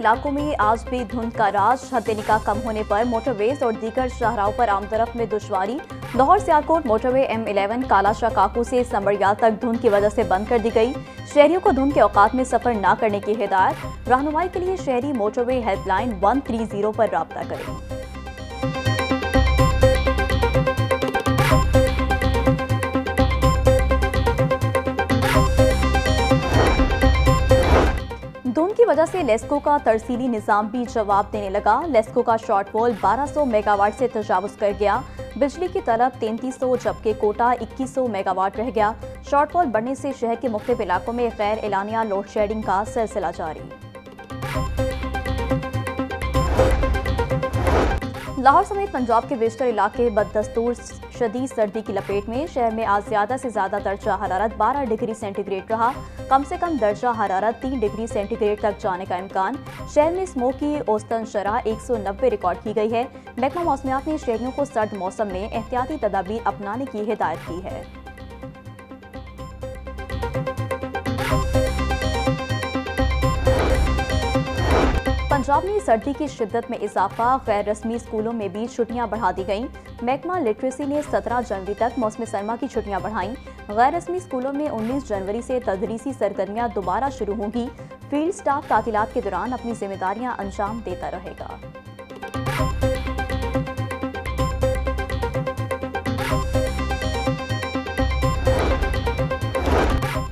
इलाकों में आज भी धुंध का राज। हद-ए-निकाह कम होने पर मोटरवेज और दीगर शाहराहों पर आमतरफ में दुश्वारी। लाहौर सियालकोट मोटरवे M11 कालाशाह काकू से संबड़ियाल तक धुंध की वजह से बंद कर दी गई। शहरियों को धुंध के औकात में सफर न करने की हिदायत। रहनुमाई के लिए शहरी मोटरवे हेल्पलाइन 130 पर राब्ता करें। धुंध की वजह से लेस्को का तरसीली निज़ाम भी जवाब देने लगा। लेस्को का शॉर्टफॉल 1200 मेगावाट से तजावुज कर गया। बिजली की तलब 3300 जबकि कोटा 2100 मेगावाट रह गया। शॉर्टफॉल बढ़ने से शहर के मुख्तलिफ इलाकों में गैर एलानिया लोड शेडिंग का सिलसिला जारी। लाहौर समेत पंजाब के बेशतर इलाके बदस्तूर शदीद सर्दी की लपेट में। शहर में आज ज्यादा से ज्यादा दर्जा हरारत 12 डिग्री सेंटीग्रेड रहा। कम से कम दर्जा हरारत 3 डिग्री सेंटीग्रेड तक जाने का इम्कान। शहर में स्मोक की औसतन शरह 190 रिकॉर्ड की गई है। महकमा मौसमियात ने शहरियों को सर्द मौसम में एहतियाती तदाबीर अपनाने की हिदायत की है। पंजाब में सर्दी की शिद्दत में इजाफा। गैर रस्मी स्कूलों में भी छुट्टियां बढ़ा दी गईं। महकमा लिटरेसी ने 17 जनवरी तक मौसम सरमा की छुट्टियां बढ़ाईं। गैर रस्मी स्कूलों में 19 जनवरी से तदरीसी सरगर्मियां दोबारा शुरू होंगी। फील्ड स्टाफ तातीलात के दौरान अपनी जिम्मेदारियां अंजाम देता रहेगा।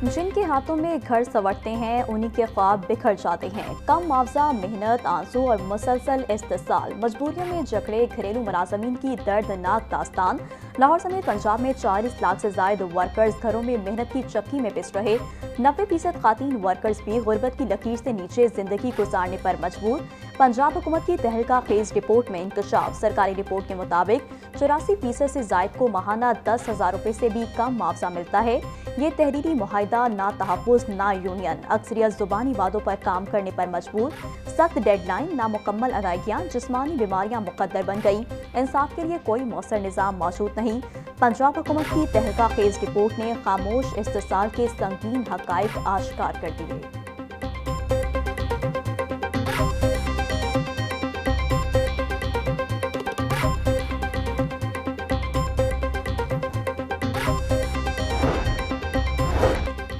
जिनके हाथों में घर संवरते हैं उन्हीं के ख्वाब बिखर जाते हैं। कम मुआवजा, मेहनत, आंसू और मुसलसल इस्तेसाल, मजबूरियों में जकड़े घरेलू मुलाजमीन की दर्दनाक दास्तान। लाहौर समेत पंजाब में 40 लाख से जायद वर्कर्स घरों में मेहनत की चक्की में पिस रहे। 90% खातीन वर्कर्स भी गुर्बत की लकीर से नीचे जिंदगी गुजारने पर मजबूर। पंजाब हुकूमत की तहलका खेज रिपोर्ट में इंकशाफ। सरकारी रिपोर्ट के मुताबिक 84% से जायद को माहाना 10,000 रुपए से भी कम मुआवजा मिलता है। ये तहरीरी मुआहिदा ना तहफ़्फ़ुज़ ना यूनियन, अक्सरियत जुबानी वादों पर काम करने पर मजबूर। सख्त डेडलाइन, नामुकम्मल अदायगियाँ, जिस्मानी बीमारियाँ मुकद्दर बन गई। इंसाफ के लिए कोई मौसर निज़ाम मौजूद नहीं। पंजाब हुकूमत की तहलका खेज रिपोर्ट ने खामोश इस्तेसाल के संगीन हक़ाइक़ आश्कार कर दिए।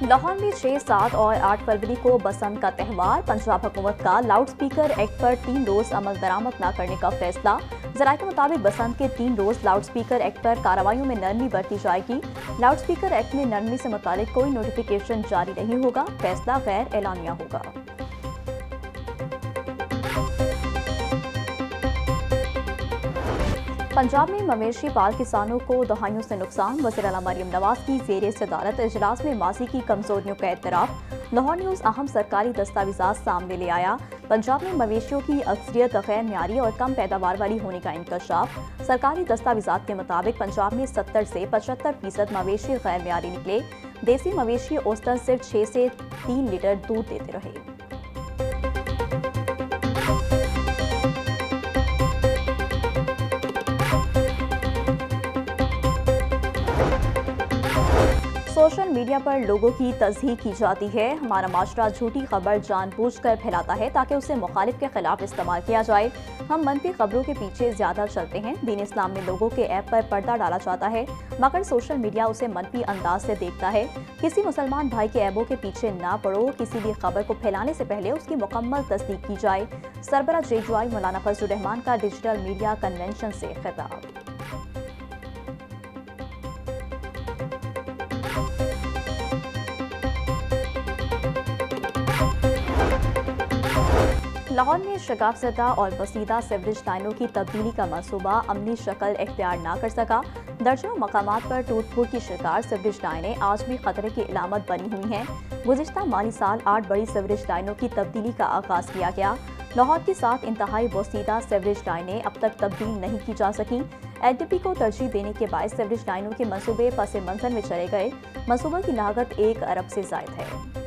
लाहौर में 6, 7 और 8 फरवरी को बसंत का त्यौहार। पंजाब हुकूमत का लाउड स्पीकर एक्ट पर 3 रोज अमल दरामद न करने का फैसला। ज़राए के मुताबिक बसंत के 3 रोज लाउड स्पीकर एक्ट पर कार्रवाइयों में नरमी बरती जाएगी। लाउड स्पीकर एक्ट में नरमी से मुतालिक कोई नोटिफिकेशन जारी नहीं होगा। फैसला गैर एलानिया होगा। पंजाब में मवेशी पाल किसानों को दहाइयों से नुकसान। वज़ीर आला मरियम नवाज की ज़ेर सदारत इजलास में माजी की कमजोरियों का एतराफ़। लाहौर न्यूज़ अहम सरकारी दस्तावेज़ात सामने ले आया। पंजाब में मवेशियों की अक्सरियत गैर म्यारी और कम पैदावार वाली होने का इंकशाफ। सरकारी दस्तावेज़ात के मुताबिक पंजाब में 70 से 75% मवेशी गैर म्यारी निकले। देसी मवेशी औसतन सिर्फ 6 से 3 लीटर दूध देते रहे। सोशल मीडिया पर लोगों की तज़हीक की जाती है। हमारा माशरा झूठी खबर जानबूझकर फैलाता है ताकि उसे मुखालिफ के खिलाफ इस्तेमाल किया जाए। हम मनफी खबरों के पीछे ज्यादा चलते हैं। दीन इस्लाम में लोगों के ऐप पर पर्दा डाला जाता है मगर सोशल मीडिया उसे मनफी अंदाज से देखता है। किसी मुसलमान भाई के ऐबों के पीछे ना पड़ो। किसी भी खबर को फैलाने से पहले उसकी मुकम्मल तस्दीक की जाए। सरबरा JUI मौलाना फजलुर रहमान का डिजिटल मीडिया कन्वेंशन से खिताब। लाहौर में शगाफज़दा और बसीदा सीवरेज लाइनों की तब्दीली का मंसूबा अमली शक्ल इख्तियार न कर सका। दर्जनों मकामात पर टूट फूट की शिकार सीवरेज लाइनें आज भी खतरे की इलामत बनी हुई हैं। गुज़िश्ता माली साल 8 बड़ी सीवरेज लाइनों की तब्दीली का आगाज़ किया गया। लाहौर की 7 इंतहाई बसीदा सीवरेज लाइनें अब तक तब्दील नहीं की जा सकी। LDP को तरजीह देने के बाद सीवरेज लाइनों के मंसूबे पस मंजर में चले गए। मंसूबे की लागत 1 अरब से ज़ायद है।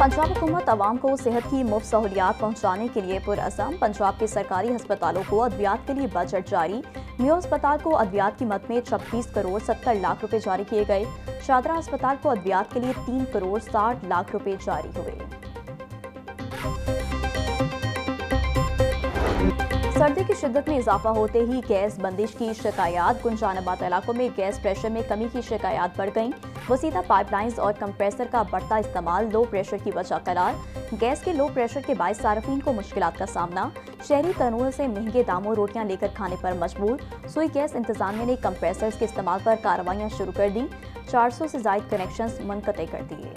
पंजाब हुकूमत आवाम को सेहत की मुफ्त सहूलियात पहुँचाने के लिए पुरअज़म। पंजाब के सरकारी अस्पतालों को अद्वियात के लिए बजट जारी। मियो अस्पताल को अद्वियात की मद में 26 करोड़ 70 लाख रुपए जारी किए गए। शादरा अस्पताल को अद्वियात के लिए 3 करोड़ 60 लाख रुपए जारी हुए। सर्दी की शिद्दत में इजाफा होते ही गैस बंदिश की शिकायत। गुंजानाबाद इलाकों में गैस प्रेशर में कमी की शिकायत बढ़ गई। वसीदा पाइपलाइंस और कंप्रेसर का बढ़ता इस्तेमाल लो प्रेशर की वजह करार। गैस के लो प्रेशर के बायस सार्फिन को मुश्किलात का सामना। शहरी तनूर से महंगे दामों रोटियां लेकर खाने पर मजबूर। सुई गैस इंतजामिया ने कंप्रेसर्स के इस्तेमाल पर कार्रवाइयां शुरू कर दी। 400 से जायद कनेक्शंस मुनक़ते कर दिए।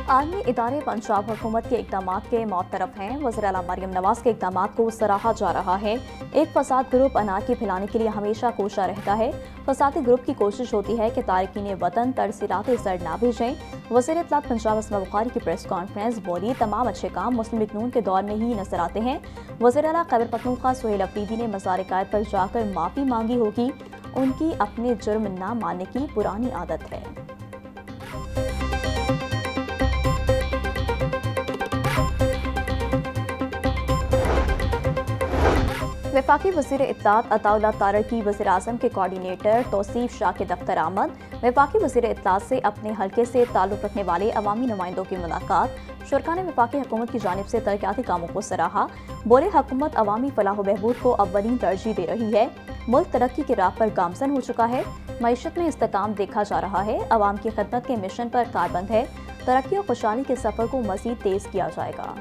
आर्मी इदारे पंजाब हुकूमत के इक़दाम के मौतरफ हैं। वज़ीर आला मरियम नवाज के इक़दाम को सराहा जा रहा है। एक फसाद ग्रुप अनार की फैलाने के लिए हमेशा कोशा रहता है। फसादी ग्रुप की कोशिश होती है कि तारकीन वतन तरसीलात सर ना भेजें। वज़ीर इत्तलात पंजाब अस्मा बुखारी की प्रेस कॉन्फ्रेंस बोली, तमाम अच्छे काम मुस्लिम लीग नून के दौर में ही नजर आते हैं। वज़ीर आला खैबर पख्तूनख्वा सुहेल अफरीदी ने मज़ार कायद पर जाकर माफ़ी मांगी होगी। उनकी अपने जुर्म ना मानने की पुरानी आदत है। वफाकी वज़ीर इत्तलात अताउल्लाह तारड़ की वज़ीर आज़म के कोऑर्डिनेटर तौसीफ शाह के दफ्तर आमद। वफाकी वज़ीर इत्तलात से अपने हल्के से ताल्लुक़ रखने वाले अवामी नुमाइंदों की मुलाकात। शुरका ने वफाकी हुकूमत की जानिब से तरक्याती कामों को सराहा। बोले, हुकूमत अवामी फलाह बहबूद को अव्वलीन तरजीह दे रही है। मुल्क तरक्की के राह पर गामजन हो चुका है। मईशत में इस्तेकाम देखा जा रहा है। अवाम की खिदमत के मिशन पर कारबंद है। तरक्की और खुशहाली के सफ़र को मज़ीद तेज़ किया जाएगा।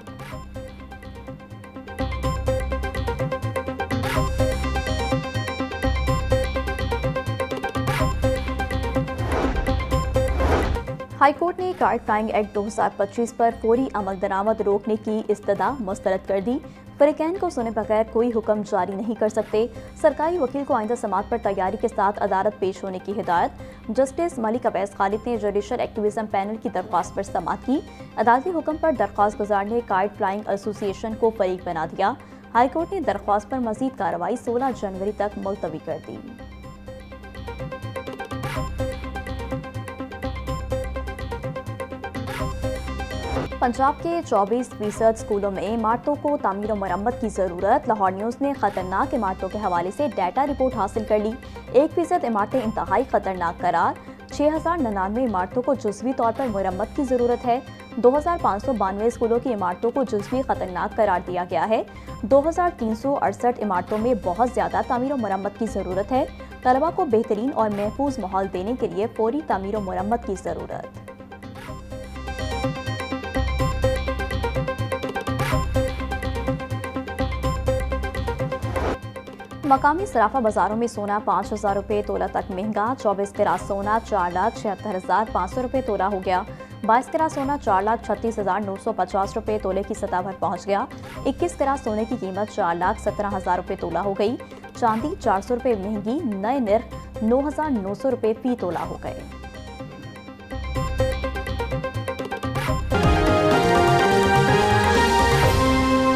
हाईकोर्ट ने कार्ड फ्लाइंग एक्ट 2025 पर फौरी अमल दरामद रोकने की इस्तदा मुस्तरद कर दी। फरीकैन को सुने बगैर कोई हुक्म जारी नहीं कर सकते। सरकारी वकील को आइंदा समाअत पर तैयारी के साथ अदालत पेश होने की हिदायत। जस्टिस मलिक अवैस खालिद ने जुडिशल एक्टिविज्म पैनल की दरख्वास्त पर समाअत की। अदालती हुक्म पर दरख्वास्त गुजार ने कार्ड फ्लाइंग एसोसिएशन को फरीक बना दिया। हाईकोर्ट ने दरख्वास्त पर मजीद कार्रवाई 16 जनवरी तक मुलतवी कर दी। पंजाब के 24% स्कूलों में इमारतों को तामीर और मरम्मत की ज़रूरत। लाहौर न्यूज़ ने खतरनाक इमारतों के हवाले से डाटा रिपोर्ट हासिल कर ली। 1% इमारतें इंतहाई खतरनाक करार। 6099 इमारतों को जुज़वी तौर पर मरम्मत की ज़रूरत है। 2592 स्कूलों की इमारतों को जुज़वी खतरनाक करार दिया गया है। 2368 इमारतों में बहुत ज़्यादा तामीर और मरम्मत की ज़रूरत है। तलबा को बेहतरीन और महफूज माहौल देने के लिए फौरी तामीर और मरम्मत की ज़रूरत। मकामी सराफा बाजारों में सोना 5000 रुपये तोला तक महंगा। 24 कैरात सोना 4,76,500 रुपये तोला हो गया। 22 कैरात सोना 4,36,950 रुपये तोले की सतह पर पहुंच गया। 21 कैरात सोने की कीमत 4,17,000 रुपये तोला हो गई। चांदी 400 रुपये महंगी, नए निर्ख 9,900 रुपये फी तोला हो गए।